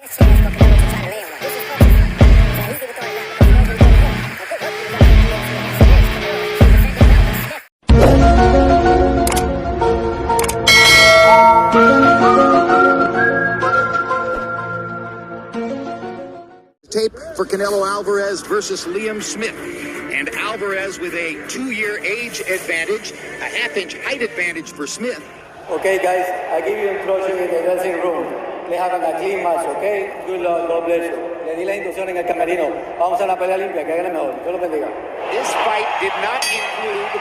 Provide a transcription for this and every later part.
Tape for Canelo Alvarez versus Liam Smith. And Alvarez with a 2-year age advantage, a half-inch height advantage for Smith. Okay, guys, I give you instruction in the dressing room. Le hagan a clean match, okay? Good luck, God bless you. Le di la instrucción en el camerino. Vamos a una pelea limpia, que hagan mejor. Dios lo bendiga. This fight did not include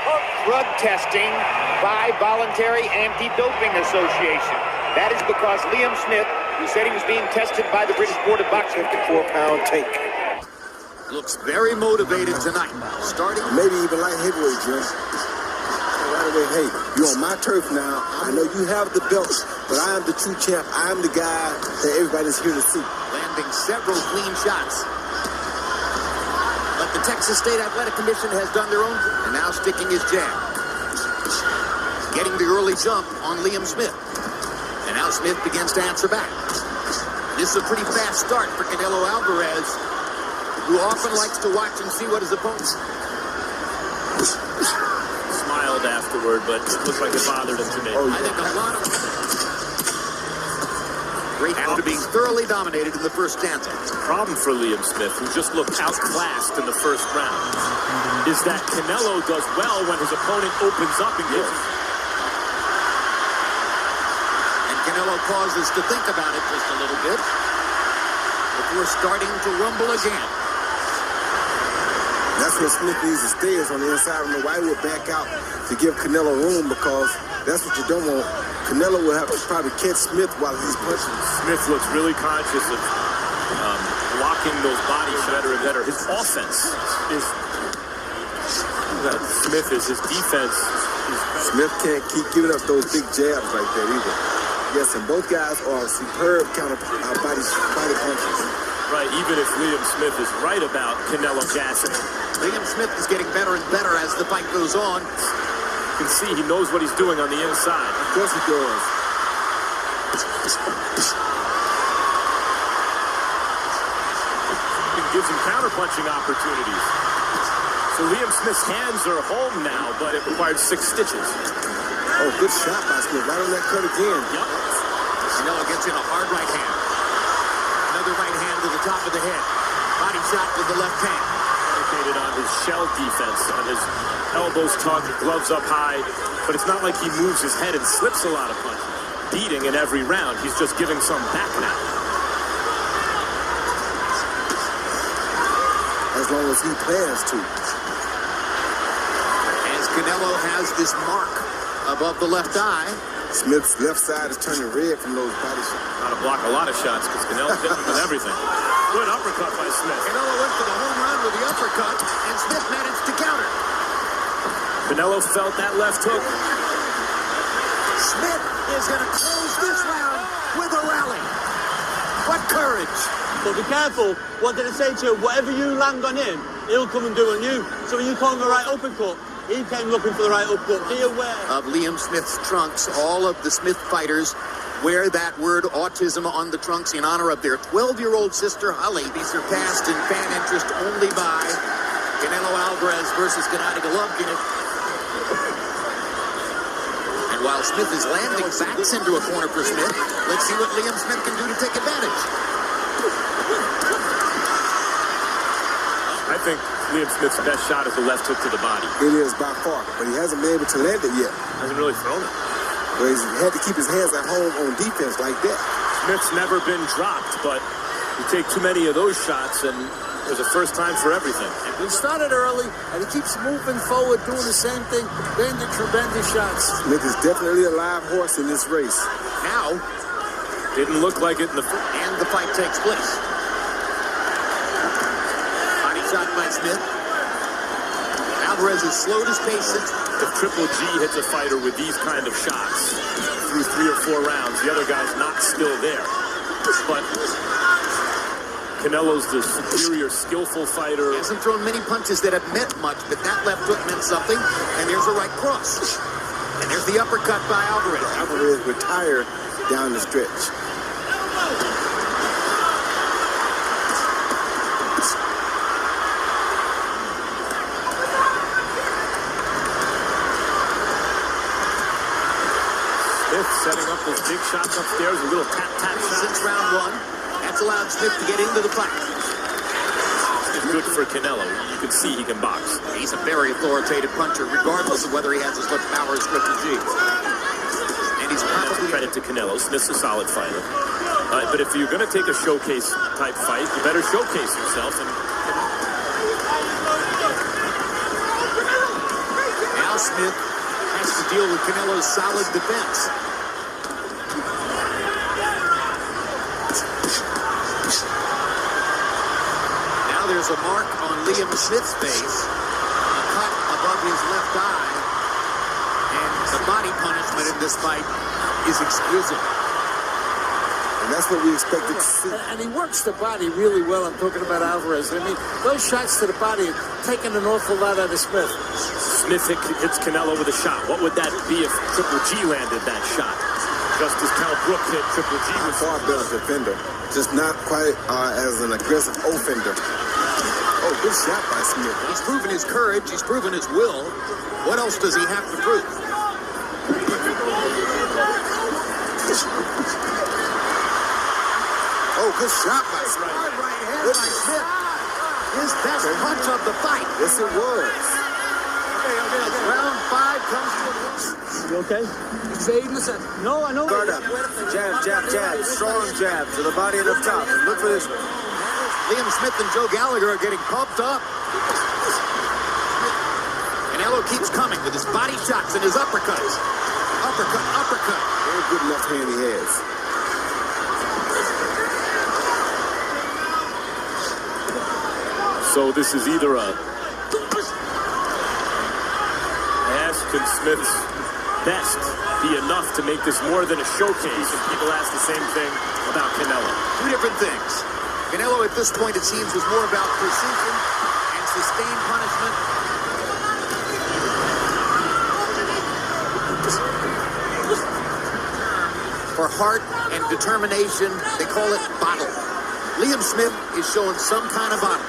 drug testing by Voluntary Anti-Doping Association. That is because Liam Smith, who said he was being tested by the British Board of Boxing, 54-pound take. Looks very motivated tonight. Starting maybe even light heavyweight, Jim. Right away, hey, you're on my turf now. I know you have the belts, but I am the true champ. I am the guy that everybody's here to see. Landing several clean shots. But the Texas State Athletic Commission has done their own, and now sticking his jab. Getting the early jump on Liam Smith. And now Smith begins to answer back. This is a pretty fast start for Canelo Alvarez, who often likes to watch and see what his opponents. Smiled afterward, but it looked like it bothered him to me. I think a lot of great after being thoroughly dominated in the first stanza. Problem for Liam Smith, who just looked outclassed in the first round, is that Canelo does well when his opponent opens up and gives him. Canelo pauses to think about it just a little bit before starting to rumble again. That's where Smith needs to stay, is on the inside. I don't know why he would back out to give Canelo room, because that's what you don't want. Canelo will have to probably catch Smith while he's punching. Smith looks really conscious of blocking those bodies better and better. His offense is Smith is his defense. Smith can't keep giving up those big jabs like that either. Yes, and both guys are superb body punches. Right, even if Liam Smith is right about Canelo gassing. Liam Smith is getting better and better as the fight goes on. You can see he knows what he's doing on the inside. Of course he does. He gives him counter-punching opportunities. So Liam Smith's hands are home now, but it required 6 stitches. Oh, good shot by Smith. Right on that cut again. Yep. Canelo gets in a hard right hand. Another right hand to the top of the head. Body shot with the left hand. Dedicated on his shell defense, on his elbows tucked, gloves up high. But it's not like he moves his head and slips a lot of punches. Beating in every round. He's just giving some back now. As long as he plans to. As Canelo has this mark above the left eye. Smith's left side is turning red from those body shots. Got to block a lot of shots because Canelo's hitting with everything. Good uppercut by Smith. Canelo went for the home run with the uppercut, and Smith managed to counter. Canelo felt that left hook. Smith is going to close this round with a rally. What courage. But be careful. What did it say to you? Whatever you land on him, he'll come and do on you. So when you call him the right uppercut, he came looking for the right uppercut. Be aware of Liam Smith's trunks. All of the Smith fighters wear that word autism on the trunks in honor of their 12-year-old sister, Holly. Be surpassed in fan interest only by Canelo Alvarez versus Gennady Golovkin. And while Smith is landing, backs into a corner for Smith. Let's see what Liam Smith can do to take advantage. I think Liam Smith's best shot is the left hook to the body. It is by far, but he hasn't been able to land it yet. Hasn't really thrown it. But he's had to keep his hands at home on defense like that. Smith's never been dropped, but you take too many of those shots and there's a first time for everything. He started early and he keeps moving forward, doing the same thing, landing tremendous shots. Smith is definitely a live horse in this race. Now, didn't look like it in the and the fight takes place. Shot by Smith. Alvarez has slowed his pace since. If Triple G hits a fighter with these kind of shots through 3 or 4 rounds, the other guy's not still there. But Canelo's the superior, skillful fighter. He hasn't thrown many punches that have meant much, but that left hook meant something. And there's a right cross. And there's the uppercut by Alvarez. Alvarez retired down the stretch. those big shots upstairs, a little tap-tap shot. Since round one, that's allowed Smith to get into the fight. It's good for Canelo. You can see he can box. He's a very authoritative puncher, regardless of whether he has as much power as Triple G. And he's probably... Credit to Canelo. Smith's a solid fighter. But if you're going to take a showcase-type fight, you better showcase yourself. And now Smith has to deal with Canelo's solid defense. Now there's a mark on Liam Smith's face, a cut above his left eye, and the body punishment in this fight is exquisite. And that's what we expected to see. And he works the body really well. I'm talking about Alvarez. I mean, those shots to the body are taking an awful lot out of Smith. Smith hits Canelo with a shot. What would that be if Triple G landed that shot? Just as Cal Brook hit Triple G. A far better defender, just not quite as an aggressive offender. Oh, good shot by Smith. He's proven his courage. He's proven his will. What else does he have to prove? Oh, good shot by Smith. Hard right hand by Smith. His best punch of the fight. Yes, it was. Round 5 comes to a close. You okay? No, I know. Guard up. Jab, jab, jab. Strong jab to the body and up top. Look for this one. Liam Smith and Joe Gallagher are getting pumped up. Canelo keeps coming with his body shots and his uppercuts. Uppercut, uppercut. Very good left hand he has. So this is either a can Smith's best be enough to make this more than a showcase? And people ask the same thing about Canelo. Two different things. Canelo at this point, it seems, was more about precision and sustained punishment. For heart and determination, they call it bottle. Liam Smith is showing some kind of bottle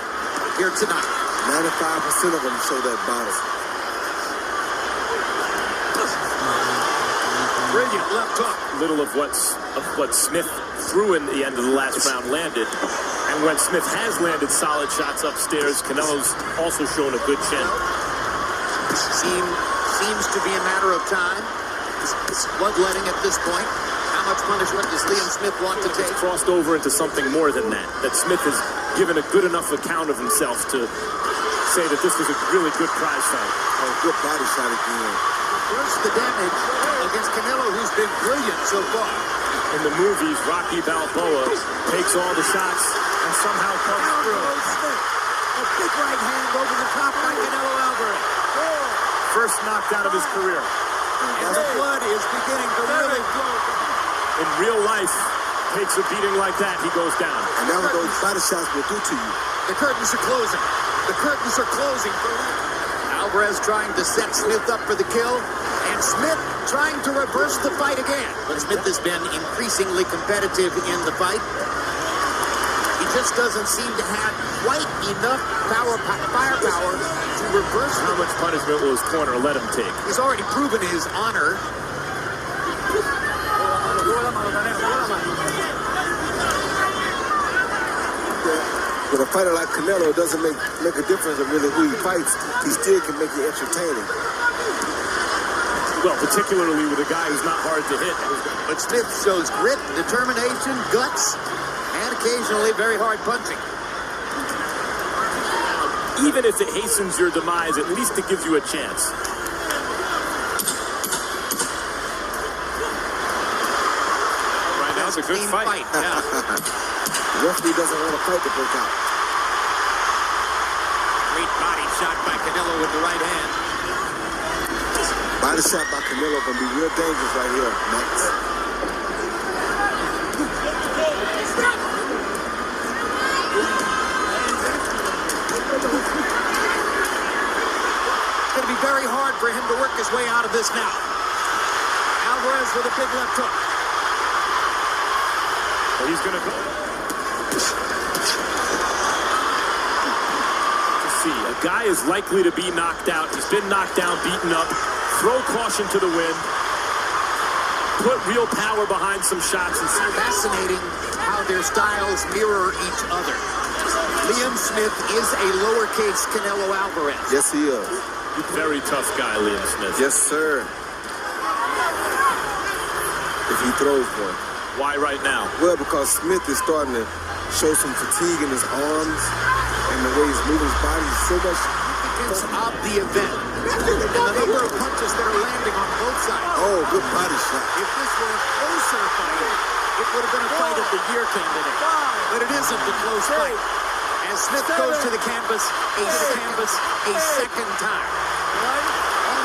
here tonight. 95% of them show that bottle. Brilliant left hook. Little of what Smith threw in the end of the last round landed. And when Smith has landed solid shots upstairs, Canelo's also shown a good chin. Seems to be a matter of time. It's bloodletting at this point. How much punishment does Liam Smith want to take? It's crossed over into something more than that. That Smith has given a good enough account of himself to say that this was a really good prize fight. Oh, good body shot again. First the damage against Canelo, who's been brilliant so far. In the movies, Rocky Balboa takes all the shots and somehow comes through. A big right hand over the top by Canelo Alvarez. First knocked out of his career. And the blood is beginning to really flow. In real life, takes a beating like that, he goes down. And that's what those body shots will do to you. The curtains are closing. The curtains are closing. Alvarez trying to set Smith up for the kill, and Smith trying to reverse the fight again. But Smith has been increasingly competitive in the fight. He just doesn't seem to have quite enough firepower to reverse. How much punishment will his corner let him take? He's already proven his honor. With a fighter like Canelo, it doesn't make a difference of really who he fights. He still can make it entertaining. Well, particularly with a guy who's not hard to hit. But Smith shows grit, determination, guts, and occasionally very hard punching. Even if it hastens your demise, at least it gives you a chance. Right now, it's a good fight. Yeah. The referee doesn't want a fight to break out. Great body shot by Canelo with the right hand. Body shot by Canelo gonna be real dangerous right here, Max. It's going to be very hard for him to work his way out of this now. Alvarez with a big left hook. But he's going to go. See, a guy is likely to be knocked out. He's been knocked down, beaten up. Throw caution to the wind. put real power behind some shots and see. Fascinating how their styles mirror each other. Liam Smith is a lowercase Canelo Alvarez. Yes, he is. Very tough guy, Liam Smith. Yes, sir. If he throws one. Why right now? Well, because Smith is starting to show some fatigue in his arms and the way he's moving his body so much. Of the event. And the number of punches that are landing on both sides. Oh, good body shot. If this were a closer fight, it would have been a fight of the year candidate. But it isn't a close fight. As Smith goes to the canvas a second time.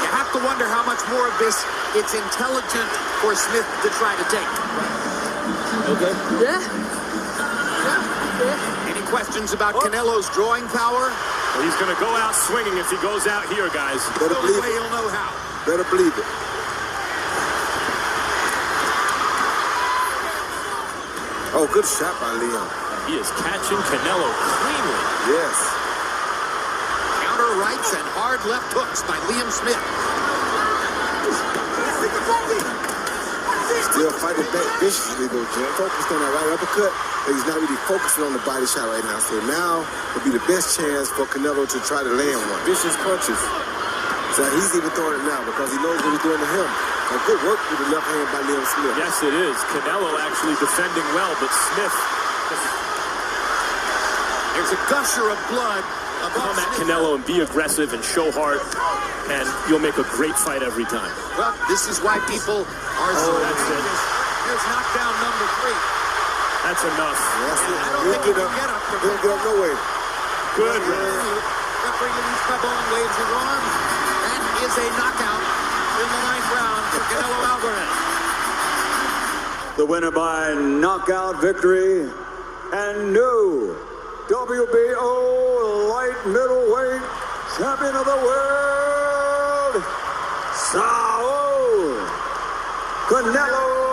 You have to wonder how much more of this it's intelligent for Smith to try to take. Okay. Yeah. Any questions about Canelo's drawing power? Well, he's going to go out swinging if he goes out here, guys. Better The only believe way it. he'll know how. Better believe it. Oh, good shot by Liam. He is catching Canelo cleanly. Yes. Counter rights and hard left hooks by Liam Smith. Still fighting back viciously, though, Jim. Focused on that right uppercut, but he's not really focusing on the body shot right now. So now would be the best chance for Canelo to try to land one. Vicious punches. So he's even throwing it now because he knows what he's doing to him. A good work with the left hand by Liam Smith. Yes, it is. Canelo actually defending well, but Smith... There's a gusher of blood. Come at Canelo and be aggressive and show heart, and you'll make a great fight every time. Well, this is why people are so that's it. Here's knockdown number 3. That's enough. That's it. I don't He'll think get he up. can get up. He'll get up no way. Good. Referee Luis Pabon waves his arm. That is a knockout in the 9th round for Canelo Alvarez. The winner by knockout victory and new WBO light middleweight champion of the world, Saul Canelo